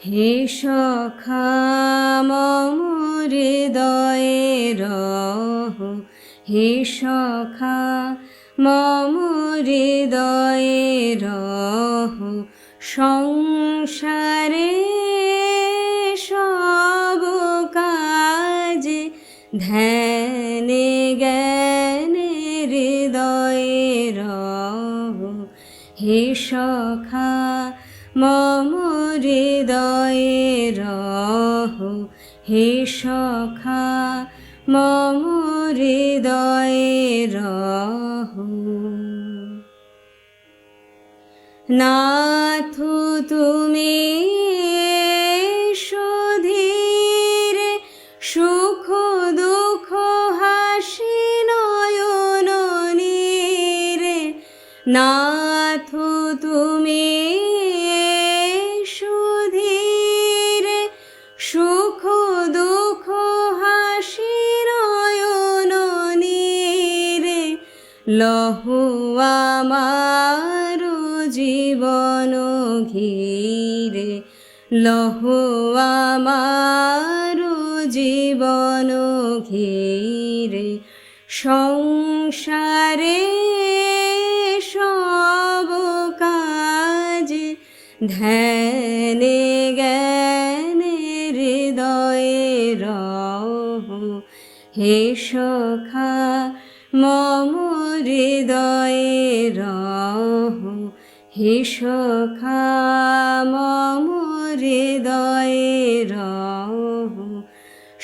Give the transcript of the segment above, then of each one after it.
হে সখা মম হৃদয়ে রহ, হে সখা মম হৃদয়ে রহ। সংসারে সব কাজে ধ্যানে জ্ঞানে হৃদয়ে রহ, হে সখা মম হৃদয়ে রহ, হে সখা মম হৃদয়ে রহ। নাথ তুমি সুধীরে সুখ দুঃখ হাসি নয়ন নীরে, নাথ তুমি সুধীরে সুখ দুঃখ হাসি নয়ন নীরে, লহো আমার জীবন ঘিরে, লহো আমার জীবন ঘিরে। সংসারে সব কাজে ধ্যানে জ্ঞানে হৃদয়ে রহ, হে সখা মম হৃদয়ে রহ, হে সখা মম হৃদয়ে রহ।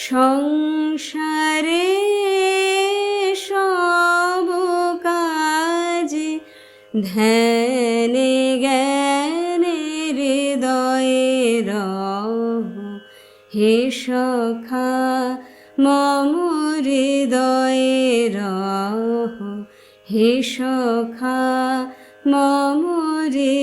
সংসারে সব কাজে ধ্যানে জ্ঞানে হৃদয়ে রহ, হে সখা মম হৃদয়ে রহ, হে সখা মম হৃদয়ে